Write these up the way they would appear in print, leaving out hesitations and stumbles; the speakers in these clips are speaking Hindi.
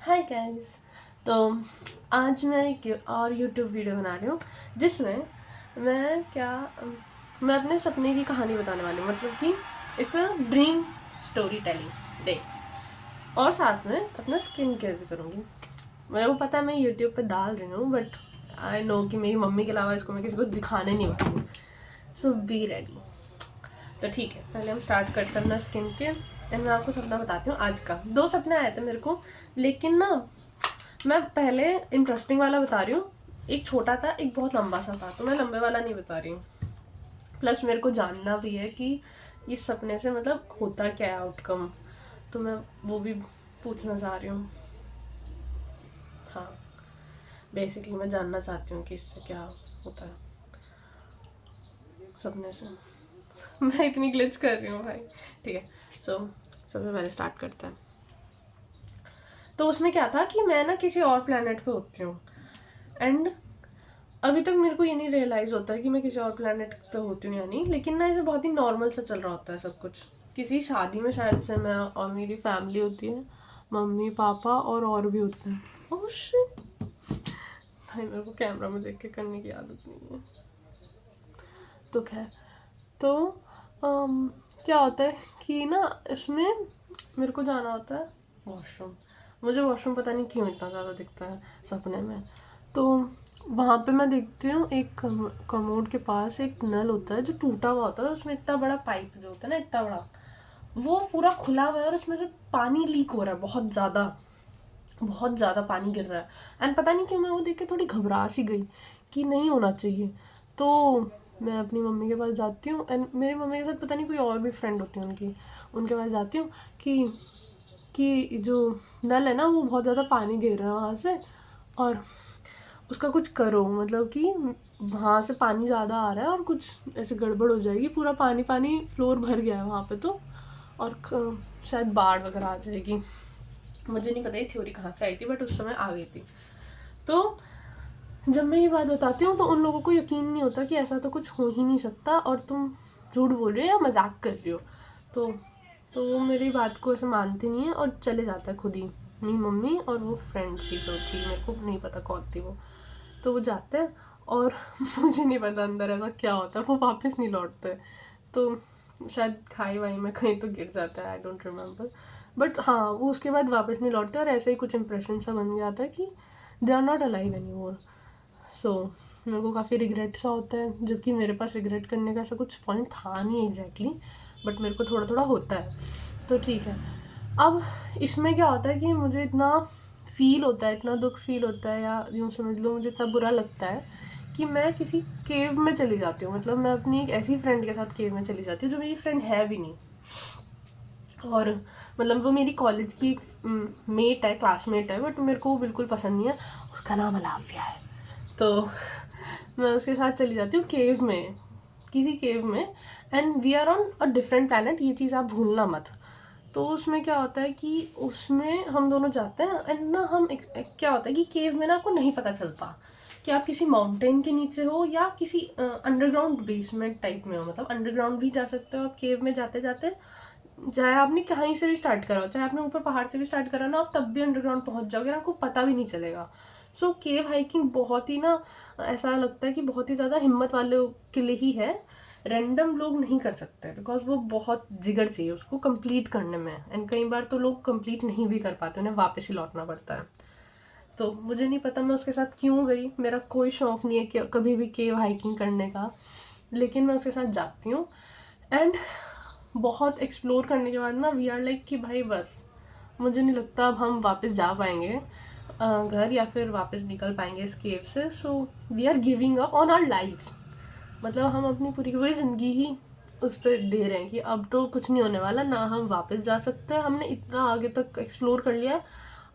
Hi guys. तो आज मैं एक और यूट्यूब वीडियो बना रही हूँ जिसमें मैं अपने सपने की कहानी बताने वाली हूँ। मतलब कि it's a dream story telling day. और साथ में अपना स्किन केयर भी करूँगी। मेरे को पता है मैं यूट्यूब पे डाल रही हूँ, बट आई नो कि मेरी मम्मी के अलावा इसको मैं किसी को दिखाने नहीं वाली। सो बी रेडी। तो ठीक है, पहले हम स्टार्ट करते हैं अपना स्किन केयर एंड मैं आपको सपना बताती हूँ आज का। 2 सपने आए थे मेरे को, लेकिन ना मैं पहले इंटरेस्टिंग वाला बता रही हूँ। एक छोटा था, एक बहुत लंबा सा था, तो मैं लंबे वाला नहीं बता रही हूँ। प्लस मेरे को जानना भी है कि इस सपने से मतलब होता क्या है आउटकम, तो मैं वो भी पूछना चाह रही हूँ। हाँ, बेसिकली मैं जानना चाहती हूँ कि इससे क्या होता है सपने से। मैं इतनी ग्लिच कर रही हूँ भाई। ठीक है, सो सबसे पहले स्टार्ट करते हैं। तो उसमें क्या था कि मैं ना किसी और प्लेनेट पे होती हूँ एंड अभी तक मेरे को ये नहीं रियलाइज़ होता है कि मैं किसी और प्लेनेट पे होती हूँ या नहीं, लेकिन ना इसे बहुत ही नॉर्मल सा चल रहा होता है सब कुछ। किसी शादी में शायद से मैं और मेरी फैमिली होती है, मम्मी पापा और भी होते हैं। ओह शिट भाई, मेरे को कैमरा में देख के करने की आदत नहीं है। तो खैर, तो क्या होता है कि ना इसमें मेरे को जाना होता है वॉशरूम। मुझे वॉशरूम पता नहीं क्यों इतना ज़्यादा दिखता है सपने में। तो वहाँ पे मैं देखती हूँ एक कमोड के पास एक नल होता है जो टूटा हुआ होता है, और उसमें इतना बड़ा पाइप जो होता है ना, इतना बड़ा, वो पूरा खुला हुआ है और उसमें से पानी लीक हो रहा है, बहुत ज़्यादा पानी गिर रहा है। एंड पता नहीं क्यों मैं वो देख के थोड़ी घबरा सी गई कि नहीं होना चाहिए। तो मैं अपनी मम्मी के पास जाती हूँ एंड मेरी मम्मी के साथ पता नहीं कोई और भी फ्रेंड होती है उनकी, उनके पास जाती हूँ कि जो नल है ना वो बहुत ज़्यादा पानी गिर रहा है वहाँ से, और उसका कुछ करो। मतलब कि वहाँ से पानी ज़्यादा आ रहा है और कुछ ऐसे गड़बड़ हो जाएगी, पूरा पानी पानी फ्लोर भर गया है वहाँ पे तो, और शायद बाढ़ वगैरह आ जाएगी। मुझे नहीं पता ये थ्योरी कहाँ से आई थी, बट उस समय आ गई थी। तो जब मैं ये बात बताती हूँ तो उन लोगों को यकीन नहीं होता कि ऐसा तो कुछ हो ही नहीं सकता और तुम झूठ बोल रही हो या मजाक कर रही हो। तो तो वो मेरी बात को ऐसे मानती नहीं है और चले जाता है खुद ही। मेरी मम्मी और वो फ्रेंड सी जो थी, मेरे को नहीं पता कौन थी वो, तो वो जाते हैं और मुझे नहीं पता अंदर ऐसा क्या होता है, वो वापस नहीं लौटते। तो शायद खाई वाई में कहीं तो गिर जाता है, आई डोंट रिमेम्बर। बट हाँ, वो उसके बाद वापस नहीं लौटते और ऐसे ही कुछ इंप्रेशन सा बन जाता है कि they are not alive anymore. So मेरे को काफ़ी रिग्रेट सा होता है, जबकि मेरे पास रिग्रेट करने का ऐसा कुछ पॉइंट था नहीं एग्जैक्टली, बट मेरे को थोड़ा थोड़ा होता है। तो ठीक है, अब इसमें क्या होता है कि मुझे इतना फील होता है, इतना दुख फील होता है, या यूँ समझ लो मुझे इतना बुरा लगता है कि मैं किसी केव में चली जाती हूँ। मतलब मैं अपनी एक ऐसी फ्रेंड के साथ केव में चली जाती हूँ जो मेरी फ्रेंड है भी नहीं, और मतलब वो मेरी कॉलेज की एक मेट है, क्लासमेट है, बट मेरे को वो बिल्कुल पसंद नहीं है। उसका नाम अलाफिया है। तो मैं उसके साथ चली जाती हूँ केव में, किसी केव में, and we are on a different planet, ये चीज़ आप भूलना मत। तो उसमें क्या होता है कि उसमें हम दोनों जाते हैं एंड ना क्या होता है कि केव में ना आपको नहीं पता चलता कि आप किसी माउंटेन के नीचे हो या किसी अंडरग्राउंड बेसमेंट टाइप में हो। मतलब अंडरग्राउंड भी जा सकते हो आप केव में जाते जाते, चाहे आपने कहीं से भी स्टार्ट करा हो, चाहे आपने ऊपर पहाड़ से भी स्टार्ट करा ना, आप तब भी अंडरग्राउंड पहुंच जाओगे, आपको पता भी नहीं चलेगा। सो केव हाइकिंग बहुत ही ना, ऐसा लगता है कि बहुत ही ज़्यादा हिम्मत वाले के लिए ही है, रैंडम लोग नहीं कर सकते, बिकॉज वो बहुत जिगर चाहिए उसको कंप्लीट करने में, एंड कई बार तो लोग कंप्लीट नहीं भी कर पाते, उन्हें वापस ही लौटना पड़ता है। तो मुझे नहीं पता मैं उसके साथ क्यों गई, मेरा कोई शौक नहीं है कि कभी भी केव हाइकिंग करने का, लेकिन मैं उसके साथ जाती हूँ। एंड बहुत एक्सप्लोर करने के बाद ना वी आर लाइक कि भाई बस, मुझे नहीं लगता अब हम वापस जा पाएंगे घर, या फिर वापस निकल पाएंगे इस केव से। So we are giving up on our lifes. मतलब हम अपनी पूरी की पूरी ज़िंदगी ही उस पर दे रहे हैं कि अब तो कुछ नहीं होने वाला, ना हम वापस जा सकते हैं, हमने इतना आगे तक एक्सप्लोर कर लिया है,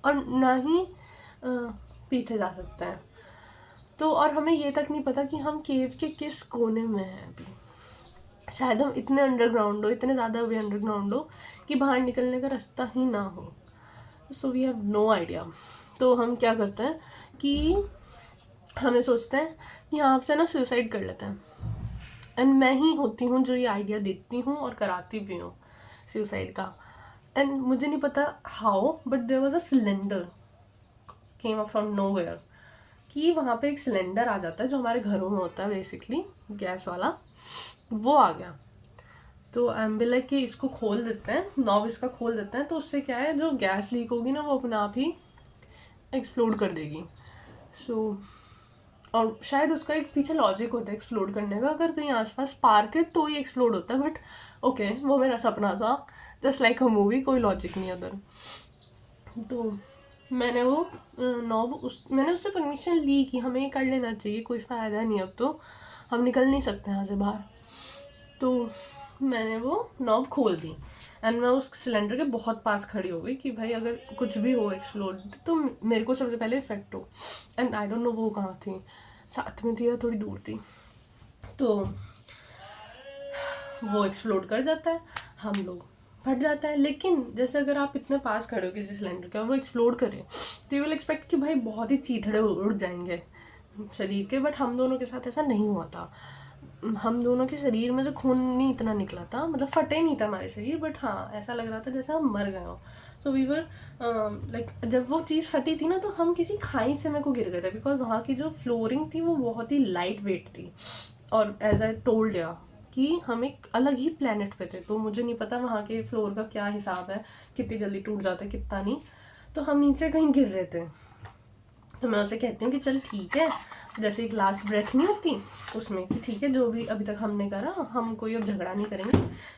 और ना ही पीछे जा सकते हैं। तो और हमें ये तक नहीं पता कि हम केव के किस कोने में हैं अभी। शायद हम इतने अंडरग्राउंड हो, इतने ज़्यादा अभी अंडरग्राउंड हो कि बाहर निकलने का रास्ता ही ना हो। So we have no idea. तो हम क्या करते हैं कि हमें सोचते हैं कि यहाँ से ना सुसाइड कर लेते हैं, एंड मैं ही होती हूँ जो ये आइडिया देती हूँ और कराती भी हूँ सुसाइड का। एंड मुझे नहीं पता how, but there was a cylinder came up from nowhere कि वहाँ पे एक सिलेंडर आ जाता है जो हमारे घरों में होता है बेसिकली, गैस वाला, वो आ गया। तो आई एम बी लाइक कि इसको खोल देते हैं, नॉब इसका खोल देते हैं, तो उससे क्या है जो गैस लीक होगी ना वो अपने आप ही एक्सप्लोड कर देगी। सो और शायद उसका एक पीछे लॉजिक होता है एक्सप्लोड करने का, अगर कहीं आसपास पार्क है तो ही एक्सप्लोड होता है, बट ओके वो मेरा सपना था, जस्ट लाइक अ मूवी, कोई लॉजिक नहीं उधर। तो मैंने वो मैंने उससे परमिशन ली कि हमें ये कर लेना चाहिए, कोई फ़ायदा नहीं, अब तो हम निकल नहीं सकते यहाँ से बाहर। तो मैंने वो नॉब खोल दी एंड मैं उस सिलेंडर के बहुत पास खड़ी हो गई कि भाई अगर कुछ भी हो एक्सप्लोड तो मेरे को सबसे पहले इफेक्ट हो। एंड आई डोंट नो वो कहाँ थी, साथ में थी या थोड़ी दूर थी। तो वो एक्सप्लोड कर जाता है, हम लोग फट जाता है। लेकिन जैसे अगर आप इतने पास खड़े हो किसी सिलेंडर के और वो एक्सप्लोड करे तो यू विल एक्सपेक्ट कि भाई बहुत ही चीथड़े उड़ जाएंगे शरीर के, बट हम दोनों के साथ ऐसा नहीं हुआ था। हम दोनों के शरीर में से खून नहीं इतना निकला था, मतलब फटे नहीं था हमारे शरीर, बट हाँ ऐसा लग रहा था जैसे हम मर गए हो। सो वी वर लाइक जब वो चीज़ फटी थी ना तो हम किसी खाई से मेरे को गिर गए थे, बिकॉज वहाँ की जो फ्लोरिंग थी वो बहुत ही लाइट वेट थी। और एज आई टोल्ड या कि हम एक अलग ही प्लेनेट पे थे, तो मुझे नहीं पता वहाँ के फ्लोर का क्या हिसाब है, कितनी जल्दी टूट जाता है कितना नहीं। तो हम नीचे कहीं गिर रहे थे, तो मैं उसे कहती हूँ कि चल ठीक है, जैसे एक लास्ट ब्रेथ नहीं होती उसमें, कि ठीक है जो भी अभी तक हमने करा हम कोई अब झगड़ा नहीं करेंगे,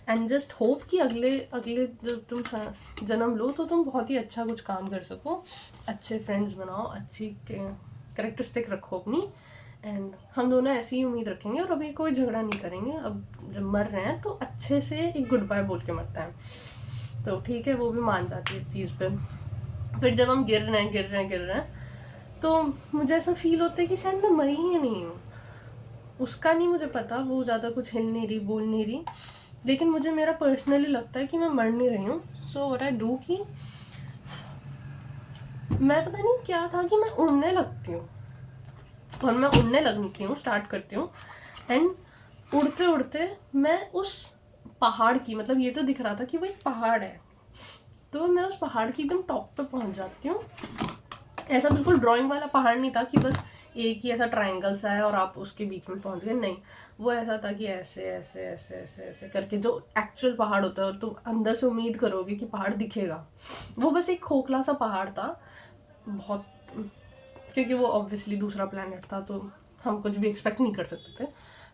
एंड जस्ट होप कि अगले अगले जब तुम जन्म लो तो तुम बहुत ही अच्छा कुछ काम कर सको, अच्छे फ्रेंड्स बनाओ, अच्छी कैरेक्टरिस्टिक रखो अपनी, एंड हम दोनों ऐसी ही उम्मीद रखेंगे और अभी कोई झगड़ा नहीं करेंगे, अब जब मर रहे हैं तो अच्छे से एक गुड बाय बोल के मरता है। तो ठीक है वो भी मान जाती है इस चीज़ पे। फिर जब हम गिर रहे हैं तो मुझे ऐसा फील होता है कि शायद मैं मरी ही नहीं हूँ। उसका नहीं मुझे पता, वो ज़्यादा कुछ हिल नहीं रही, बोल नहीं रही, लेकिन मुझे मेरा पर्सनली लगता है कि मैं मर नहीं रही हूँ। सो व्हाट आई डू कि मैं पता नहीं क्या था कि मैं उड़ने लगती हूँ, और मैं उड़ने लगती हूँ, स्टार्ट करती हूँ, एंड उड़ते उड़ते मैं उस पहाड़ की, मतलब ये तो दिख रहा था कि वो एक पहाड़ है, तो मैं उस पहाड़ की एकदम टॉप पे पहुँच जाती हूँ। ऐसा बिल्कुल ड्राइंग वाला पहाड़ नहीं था कि बस एक ही ऐसा ट्रायंगल सा है और आप उसके बीच में पहुंच गए, नहीं, वो ऐसा था कि ऐसे ऐसे ऐसे ऐसे ऐसे करके जो एक्चुअल पहाड़ होता है, और तुम अंदर से उम्मीद करोगे कि पहाड़ दिखेगा, वो बस एक खोखला सा पहाड़ था बहुत, क्योंकि वो ऑब्वियसली दूसरा प्लेनेट था तो हम कुछ भी एक्सपेक्ट नहीं कर सकते थे।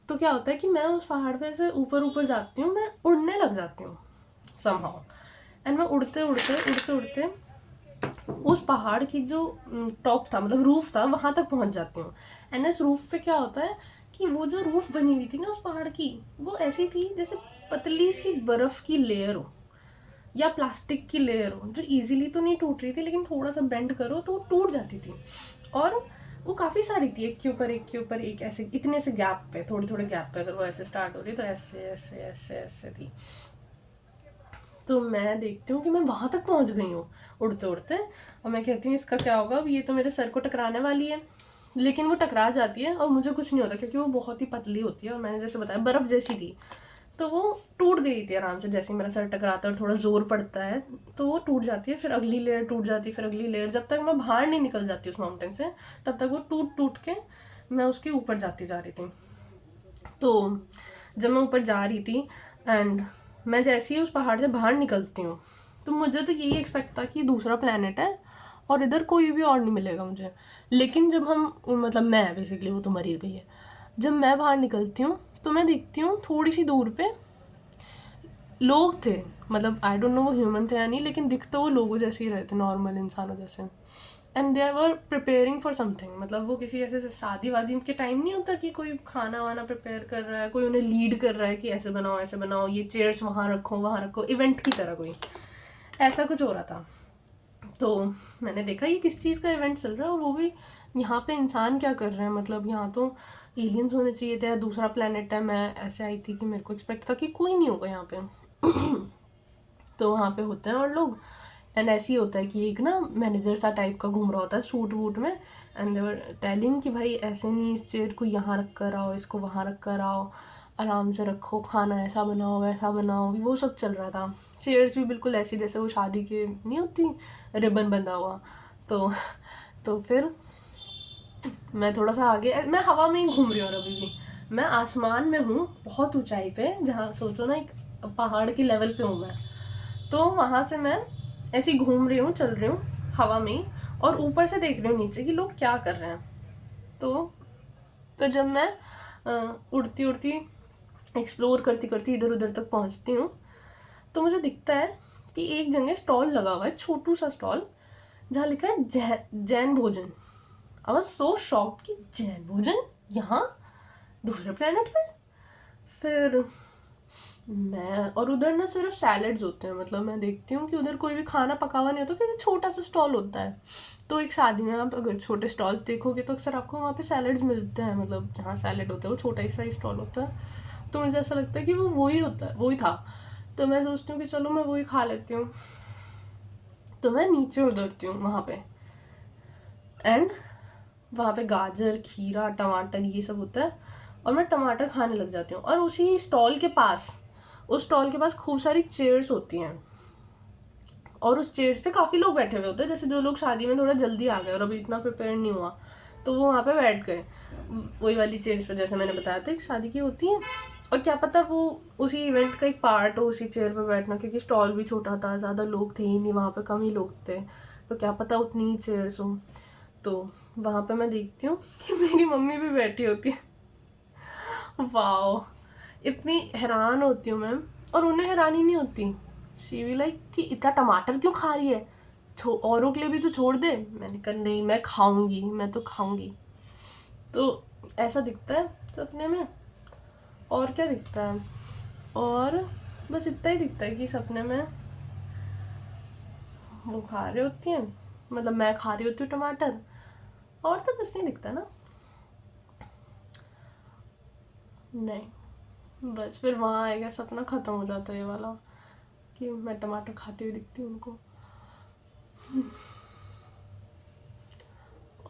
तो क्या होता है कि मैं उस पहाड़ पे से ऊपर ऊपर जाती हूँ, मैं उड़ने लग जाती हूँ समहाउ, एंड मैं उड़ते उड़ते उड़ते उड़ते उस पहाड़ की जो टॉप था, मतलब रूफ था, वहां तक पहुंच जाती हूँ। एंड इस रूफ पे क्या होता है कि वो जो रूफ बनी हुई थी ना उस पहाड़ की, वो ऐसी थी जैसे पतली सी बर्फ की लेयर हो या प्लास्टिक की लेयर हो, जो इजीली तो नहीं टूट रही थी लेकिन थोड़ा सा बेंड करो तो वो टूट जाती थी। और वो काफ़ी सारी थी, एक के ऊपर एक के ऊपर एक, ऐसे इतने से गैप पे, थोड़े थोड़े गैप पे, अगर वो ऐसे स्टार्ट हो रही तो ऐसे ऐसे ऐसे ऐसे थी। तो मैं देखती हूँ कि मैं वहाँ तक पहुँच गई हूँ उड़ते उड़ते, और मैं कहती हूँ इसका क्या होगा, अब ये तो मेरे सर को टकराने वाली है। लेकिन वो टकरा जाती है और मुझे कुछ नहीं होता, क्योंकि वो बहुत ही पतली होती है और मैंने जैसे बताया बर्फ़ जैसी थी, तो वो टूट गई थी आराम से। जैसे मेरा सर टकराता है और थोड़ा ज़ोर पड़ता है तो वो टूट जाती है, फिर अगली लेयर टूट जाती है, फिर अगली लेयर, जब तक मैं बाहर नहीं निकल जाती उस माउंटेन से तब तक वो टूट टूट के मैं उसके ऊपर जाती जा रही थी। तो जब मैं ऊपर जा रही थी एंड मैं जैसे ही उस पहाड़ से बाहर निकलती हूँ तो मुझे तो यही एक्सपेक्ट था कि दूसरा प्लेनेट है और इधर कोई भी और नहीं मिलेगा मुझे। लेकिन जब हम, मतलब मैं बेसिकली, वो तो मर ही गई है, जब मैं बाहर निकलती हूँ तो मैं देखती हूँ थोड़ी सी दूर पे लोग थे, मतलब आई डोंट नो वो ह्यूमन थे या नहीं, लेकिन दिख तो वो लोगों जैसे ही रहे थे, नॉर्मल इंसानों जैसे। And they were preparing for something, मतलब वो किसी ऐसे शादी वादी के टाइम नहीं होता कि कोई खाना वाना प्रिपेयर कर रहा है, कोई उन्हें लीड कर रहा है कि ऐसे बनाओ, ये चेयर्स वहाँ रखो, इवेंट की तरह कोई ऐसा कुछ हो रहा था। तो मैंने देखा ये किस चीज़ का इवेंट चल रहा है, और वो भी यहाँ पे इंसान क्या कर रहे हैं, मतलब यहाँ तो एलियंस होने चाहिए थे, दूसरा प्लेनेट है, मैं ऐसे आई थी कि मेरे को एक्सपेक्ट था कि कोई नहीं होगा यहाँ पे। तो वहाँ पे होते हैं और लोग, एंड ऐसे ही होता है कि एक ना मैनेजर सा टाइप का घूम रहा होता है सूट वूट में, एंड देवर टेलिंग कि भाई ऐसे नहीं, इस चेयर को यहाँ रख कर आओ, इसको वहाँ रख कर आओ, आराम से रखो, खाना ऐसा बनाओ वैसा बनाओ, वो सब चल रहा था। चेयर्स भी बिल्कुल ऐसी जैसे वो शादी के नहीं होती, रिबन बंधा हुआ, तो तो फिर मैं थोड़ा सा आगे, मैं हवा में ही घूम रही हूँ अभी भी, मैं आसमान में हूँ बहुत ऊंचाई पे, जहाँ सोचो ना एक पहाड़ की लेवल पे हूँ मैं। तो वहाँ से मैं ऐसी घूम रही हूँ, चल रही हूँ हवा में ही, और ऊपर से देख रही हूँ नीचे कि लोग क्या कर रहे हैं। तो जब मैं उड़ती उड़ती एक्सप्लोर करती करती इधर उधर तक पहुँचती हूँ, तो मुझे दिखता है कि एक जगह स्टॉल लगा हुआ है, छोटू सा स्टॉल, जहाँ लिखा है जैन भोजन। आई वाज सो शॉक्ड कि जैन भोजन यहाँ, दूसरे प्लेनेट पे। फिर मैं, और उधर ना सिर्फ सैलड्स होते हैं, मतलब मैं देखती हूँ कि उधर कोई भी खाना पका हुआ नहीं होता, क्योंकि छोटा सा स्टॉल होता है। तो एक शादी में आप अगर छोटे स्टॉल्स देखोगे तो अक्सर आपको वहाँ पे सैलड्स मिलते हैं, मतलब जहाँ सैलड होता है वो छोटा सा ही स्टॉल होता है। तो मुझे ऐसा लगता है कि वो वही होता है, वही था। तो मैं सोचती हूँ कि चलो मैं वही खा लेती हूँ। तो मैं नीचे उतरती हूँ वहाँ पे, एंड वहाँ पे गाजर, खीरा, टमाटर ये सब होता है, और मैं टमाटर खाने लग जाती हूँ। और उसी स्टॉल के पास, उस स्टॉल के पास खूब सारी चेयर्स होती हैं, और उस चेयर्स पे काफ़ी लोग बैठे हुए होते हैं, जैसे जो लोग शादी में थोड़ा जल्दी आ गए और अभी इतना प्रिपेयर नहीं हुआ, तो वो वहाँ पे बैठ गए वही वाली चेयर्स पे, जैसे मैंने बताया था एक शादी की होती है। और क्या पता वो उसी इवेंट का एक पार्ट हो, उसी चेयर पे बैठना, क्योंकि स्टॉल भी छोटा था, ज़्यादा लोग थे ही नहीं वहाँ पे, कम ही लोग थे, तो क्या पता उतनी ही चेयर्स हो। तो वहाँ पे मैं देखती हूँ कि मेरी मम्मी भी बैठी होती है। वाओ, इतनी हैरान होती हूँ मैं, और उन्हें हैरानी नहीं होती। शी भी लाइक कि इतना टमाटर क्यों खा रही है, औरों के लिए भी तो छोड़ दे। मैंने कहा नहीं, मैं खाऊंगी, मैं तो खाऊंगी। तो ऐसा दिखता है सपने में। और क्या दिखता है, और बस इतना ही दिखता है कि सपने में वो खा रही होती हैं, मतलब मैं खा रही होती हूँ टमाटर, और तो कुछ नहीं दिखता ना। नहीं, बस फिर वहाँ आएगा सपना ख़त्म हो जाता है ये वाला, कि मैं टमाटर खाती हुई दिखती हूँ उनको।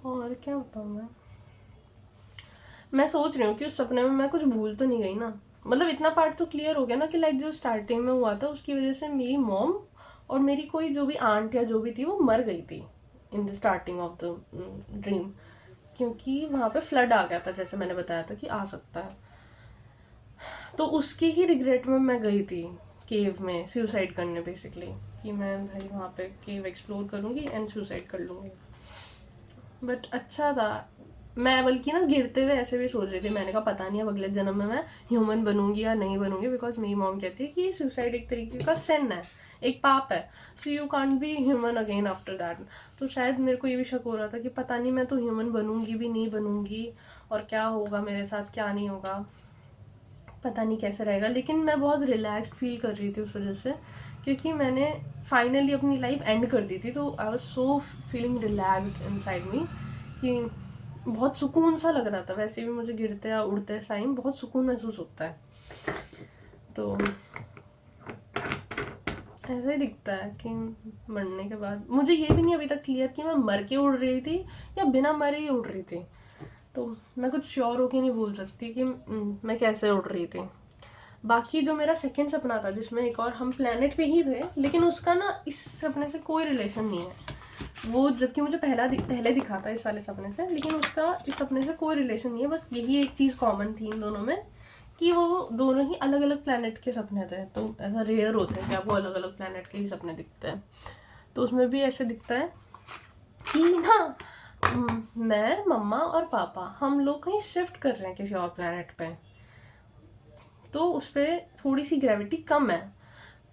और क्या बताऊँ मैं सोच रही हूँ कि उस सपने में मैं कुछ भूल तो नहीं गई ना। मतलब इतना पार्ट तो क्लियर हो गया ना कि लाइक जो स्टार्टिंग में हुआ था उसकी वजह से मेरी मॉम और मेरी कोई जो भी आंट या जो भी थी वो मर गई थी in the starting of the dream, क्योंकि वहाँ पे फ्लड आ गया था, जैसे मैंने बताया था कि आ सकता है। तो उसके ही रिग्रेट में मैं गई थी केव में सुसाइड करने, बेसिकली, कि मैं भाई वहाँ पे केव एक्सप्लोर करूँगी एंड सुसाइड कर लूँगी। बट अच्छा था। मैं बल्कि ना गिरते हुए ऐसे भी सोच रही थी, मैंने कहा पता नहीं अब अगले जन्म में मैं ह्यूमन बनूंगी या नहीं बनूंगी, बिकॉज मेरी मॉम कहती है कि सुसाइड एक तरीके का सिन है, एक पाप है, so you can't be human again after that. तो शायद मेरे को ये भी शक हो रहा था कि पता नहीं मैं तो ह्यूमन बनूंगी भी नहीं बनूंगी, और क्या होगा मेरे साथ क्या नहीं होगा, पता नहीं कैसे रहेगा। लेकिन मैं बहुत रिलैक्स्ड फील कर रही थी उस वजह से, क्योंकि मैंने फाइनली अपनी लाइफ एंड कर दी थी। तो I was so feeling relaxed inside me, कि बहुत सुकून सा लग रहा था। वैसे भी मुझे गिरते या उड़ते टाइम बहुत सुकून महसूस होता है। तो ऐसा ही दिखता है कि मरने के बाद, मुझे ये भी नहीं अभी तक क्लियर कि मैं मर के उड़ रही थी या बिना मरे ही उड़ रही थी। तो मैं कुछ श्योर होके नहीं बोल सकती कि मैं कैसे उड़ रही थी। बाकी जो मेरा सेकंड सपना था जिसमें एक और हम प्लेनेट पे ही थे, लेकिन उसका ना इस सपने से कोई रिलेशन नहीं है। वो जबकि मुझे पहले दिखा था इस वाले सपने से, लेकिन उसका इस सपने से कोई रिलेशन नहीं है। बस यही एक चीज़ कॉमन थी इन दोनों में, कि वो दोनों ही अलग अलग प्लेनेट के सपने थे। तो ऐसा रेयर होता है कि आपको अलग अलग प्लेनेट के ही सपने दिखते हैं। तो उसमें भी ऐसे दिखता है कि ना मैं, मम्मा और पापा हम लोग कहीं शिफ्ट कर रहे हैं किसी और प्लेनेट पे, तो उस पर थोड़ी सी ग्रेविटी कम है।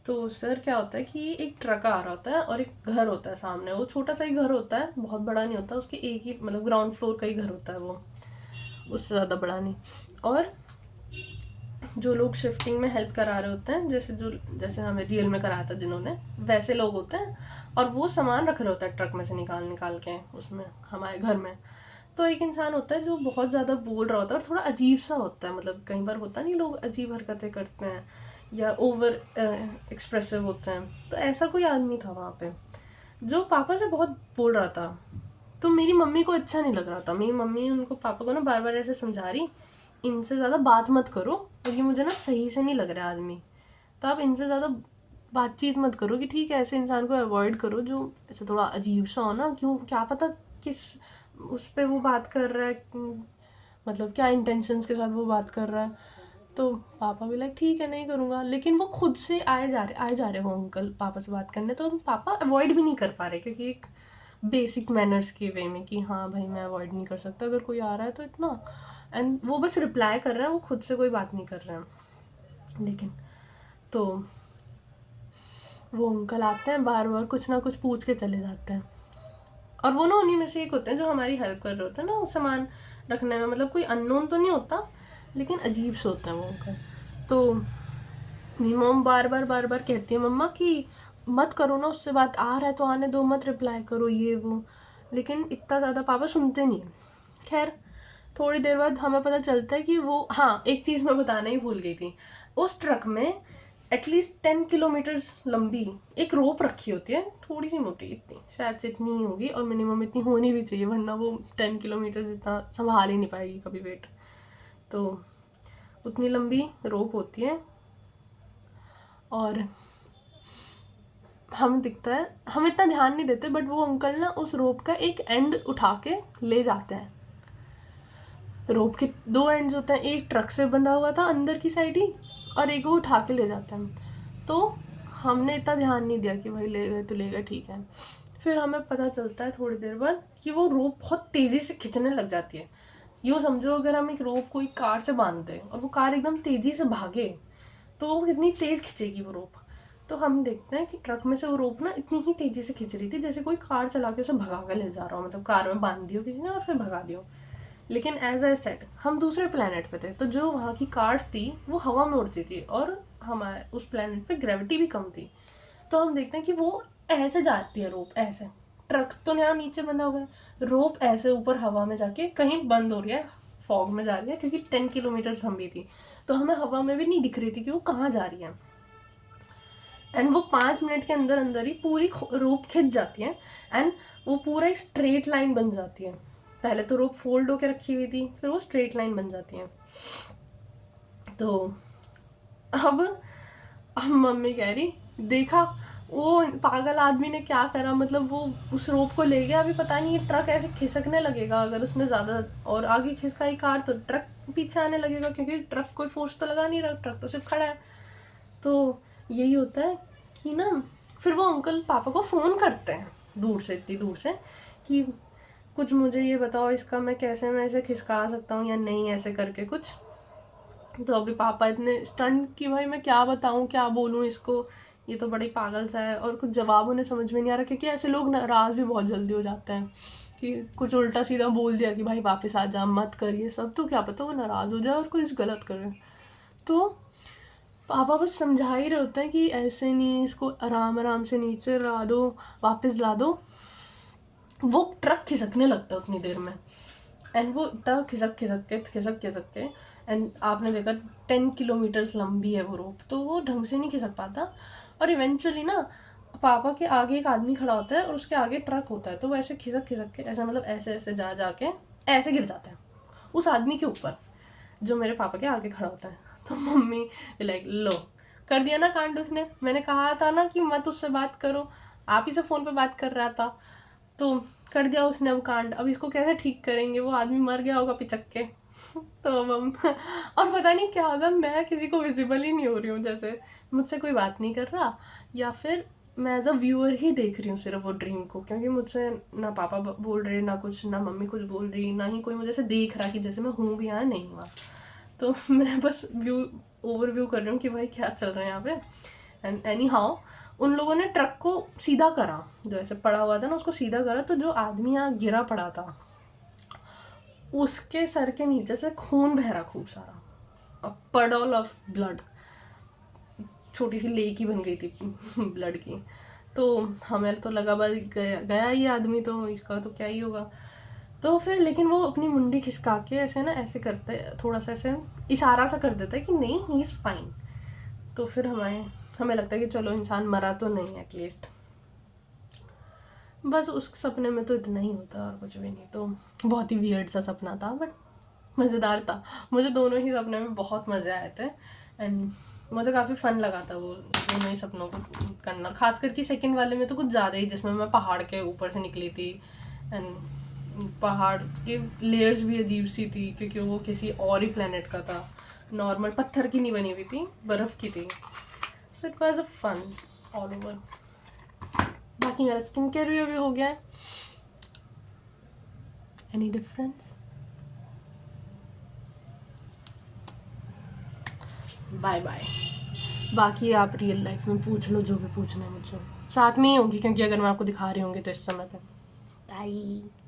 तो सर क्या होता है कि एक ट्रक आ रहा होता है और एक घर होता है सामने, वो छोटा सा ही घर होता है, बहुत बड़ा नहीं होता, उसके एक ही मतलब ग्राउंड फ्लोर का ही घर होता है वो, उससे ज़्यादा बड़ा नहीं। और जो लोग शिफ्टिंग में हेल्प करा रहे होते हैं, जैसे हमें रियल में कराया था जिन्होंने, वैसे लोग होते हैं, और वो सामान रख रहे होता है ट्रक में से निकाल निकाल के उसमें हमारे घर में। तो एक इंसान होता है जो बहुत ज़्यादा बोल रहा होता है और थोड़ा अजीब सा होता है, मतलब कई बार होता नहीं, लोग अजीब हरकतें करते हैं या ओवर एक्सप्रेसिव होते हैं। तो ऐसा कोई आदमी था वहाँ पे जो पापा से बहुत बोल रहा था। तो मेरी मम्मी को अच्छा नहीं लग रहा था। मेरी मम्मी उनको, पापा को ना बार बार ऐसे समझा रही, इनसे ज़्यादा बात मत करो, और ये मुझे ना सही से नहीं लग रहा आदमी, तो आप इनसे ज़्यादा बातचीत मत करो, कि ठीक है ऐसे इंसान को अवॉइड करो जो ऐसे थोड़ा अजीब सा हो ना, क्यों क्या पता किस उस पे वो बात कर रहा है, मतलब क्या इंटेंशंस के साथ वो बात कर रहा है। तो पापा भी लाइक ठीक है नहीं करूँगा, लेकिन वो खुद से आए जा रहे वो अंकल पापा से बात करने, तो पापा अवॉइड भी नहीं कर पा रहे, क्योंकि एक बेसिक मैनर्स के वे में कि हाँ भाई मैं अवॉइड नहीं कर सकता अगर कोई आ रहा है तो इतना। एंड वो बस रिप्लाई कर रहे हैं, वो खुद से कोई बात नहीं कर रहे हैं। लेकिन तो वो अंकल आते हैं, बार बार कुछ ना कुछ पूछ के चले जाते हैं, और वो ना उन्हीं में से एक होते हैं जो हमारी हेल्प कर रहे होते हैं ना सामान रखने में, मतलब कोई अननोन तो नहीं होता, लेकिन अजीब से होता है वो अंकल। तो मेरी मॉम बार बार कहती है मम्मा कि मत करो ना उससे बात, आ रहा है तो आने दो, मत रिप्लाई करो ये वो, लेकिन इतना ज़्यादा पापा सुनते नहीं हैं। खैर थोड़ी देर बाद हमें पता चलता है कि वो, हाँ एक चीज़ मैं बताना ही भूल गई थी, उस ट्रक में एटलीस्ट 10 किलोमीटर्स लंबी एक रोप रखी होती है, थोड़ी सी मोटी, इतनी शायद से इतनी ही होगी, और मिनिमम इतनी होनी भी चाहिए, वरना वो 10 किलोमीटर्स इतना संभाल ही नहीं पाएगी कभी वेट। तो उतनी लंबी रोप होती है, और हमें दिखता है, हम इतना ध्यान नहीं देते, बट वो अंकल ना उस रोप का एक एंड उठा के ले जाते हैं। रोप के 2 एंड्स होते हैं, एक ट्रक से बंधा हुआ था अंदर की साइड ही, और एक वो उठा के ले जाते हैं। तो हमने इतना ध्यान नहीं दिया कि भाई ले गए तो ले गए, ठीक है। फिर हमें पता चलता है थोड़ी देर बाद कि वो रोप बहुत तेज़ी से खिंचने लग जाती है। यूँ समझो अगर हम एक रोप को एक कार से बांध दें और वो कार एकदम तेज़ी से भागे, तो वो कितनी तेज़ खिंचेगी वो रोप। तो हम देखते हैं कि ट्रक में से वो रोप ना इतनी ही तेज़ी से खिंच रही थी जैसे कोई कार चला के उसे भगा के ले जा रहा हो, मतलब कार में बांध दी हो किसी ने और फिर भगा दी हो। लेकिन एज आई सेड हम दूसरे प्लेनेट पे थे, तो जो वहाँ की कार्स थी वो हवा में उड़ती थी, और हमारे उस प्लेनेट पे ग्रेविटी भी कम थी। तो हम देखते हैं कि वो ऐसे जाती है रोप, ऐसे ट्रक तो यहाँ नीचे बंधा हुआ है, रोप ऐसे ऊपर हवा में जाके कहीं बंद हो रही है, फॉग में जा रही है, क्योंकि 10 किलोमीटर लंबी थी, तो हमें हवा में भी नहीं दिख रही थी कि वो कहाँ जा रही है। एंड वो 5 मिनट के अंदर अंदर ही पूरी रोप खिंच जाती है, एंड वो पूरा एक स्ट्रेट लाइन बन जाती है। पहले तो रोप फोल्ड होके रखी हुई थी, फिर वो स्ट्रेट लाइन बन जाती है। तो अब मम्मी कह रही देखा वो पागल आदमी ने क्या करा, मतलब वो उस रोप को ले गया, अभी पता नहीं ये ट्रक ऐसे खिसकने लगेगा अगर उसने ज़्यादा और आगे खिसकाई कार तो ट्रक पीछे आने लगेगा, क्योंकि ट्रक कोई फोर्स तो लगा नहीं रहा, ट्रक तो सिर्फ खड़ा है। तो यही होता है कि ना, फिर वो अंकल पापा को फ़ोन करते हैं दूर से, इतनी दूर से, कि कुछ मुझे ये बताओ इसका मैं कैसे मैं इसे खिसका सकता हूँ या नहीं, ऐसे करके कुछ। तो अभी पापा इतने स्टंट कि भाई मैं क्या बताऊँ क्या बोलूँ इसको, ये तो बड़ी पागल सा है, और कुछ जवाब उन्हें समझ में नहीं आ रहा, क्योंकि ऐसे लोग नाराज़ भी बहुत जल्दी हो जाते हैं कि कुछ उल्टा सीधा बोल दिया कि भाई वापस आ जा, मत कर ये सब, तो क्या पता वो नाराज़ हो जाए और कुछ गलत करे। तो पापा बस समझा ही रहे होते हैं कि ऐसे नहीं, इसको आराम आराम से नीचे ला दो, वापस ला दो। वो ट्रक खिसकने लगता है उतनी देर में, एंड वो इतना खिसक के एंड आपने देखा 10 किलोमीटर्स लंबी है वो रोप, तो वो ढंग से नहीं खिसक पाता, और इवेंचुअली ना पापा के आगे एक आदमी खड़ा होता है और उसके आगे ट्रक होता है, तो वो ऐसे खिसक के ऐसा, मतलब ऐसे ऐसे जा के ऐसे गिर जाता है उस आदमी के ऊपर जो मेरे पापा के आगे खड़ा होता है। तो मम्मी लाइक लो कर दिया ना कांड उसने, मैंने कहा था ना कि मत उससे बात करो, आप ही से फ़ोन पे बात कर रहा था, तो कर दिया उसने अब कांड, अब इसको कैसे ठीक करेंगे, वो आदमी मर गया होगा पिचक के। तो अब हम और पता नहीं क्या होता, मैं किसी को विजिबल ही नहीं हो रही हूँ, जैसे मुझसे कोई बात नहीं कर रहा, या फिर मैं एज अ व्यूअर ही देख रही हूँ सिर्फ वो ड्रीम को, क्योंकि मुझसे ना पापा बोल रहे ना कुछ, ना मम्मी कुछ बोल रही, ना ही कोई मुझे से देख रहा कि जैसे मैं हूँ भी यहाँ नहीं हुआ। तो मैं बस ओवरव्यू कर रही हूँ कि भाई क्या चल रहा है यहाँ पे। एंड एनी हाउ उन लोगों ने ट्रक को सीधा करा, जो ऐसे पड़ा हुआ था ना उसको सीधा करा, तो जो आदमी यहाँ गिरा पड़ा था उसके सर के नीचे से खून बह रहा खूब सारा, अ पडॉल ऑफ ब्लड, छोटी सी लेक ही बन गई थी ब्लड की। तो हमें तो लगा भाई गया ये आदमी, तो इसका तो क्या ही होगा। तो फिर लेकिन वो अपनी मुंडी खिसका के ऐसे ना ऐसे करते, थोड़ा सा ऐसे इशारा सा कर देता है कि नहीं ही इज़ फाइन। तो फिर हमें लगता है कि चलो इंसान मरा तो नहीं एटलीस्ट। बस उस सपने में तो इतना ही होता और कुछ भी नहीं, तो बहुत ही वियर्ड सा सपना था बट मज़ेदार था। मुझे दोनों ही सपने में बहुत मज़े आए थे, एंड मुझे काफ़ी फ़न लगा था वो दोनों ही सपनों को करना, खास करके सेकंड वाले में तो कुछ ज़्यादा ही, जिसमें मैं पहाड़ के ऊपर से निकली थी, एंड पहाड़ के लेयर्स भी अजीब सी थी क्योंकि वो किसी और ही प्लेनेट का था, नॉर्मल पत्थर की नहीं बनी हुई थी, बर्फ़ की थी। So it was a fun all over. बाकी मेरा स्किन केयर भी हो गया है। Any difference? Bye bye. बाकी आप रियल लाइफ में पूछ लो जो भी पूछना है मुझसे, साथ में ही होंगी क्योंकि अगर मैं आपको दिखा रही होंगी तो इस समय पे। बाय।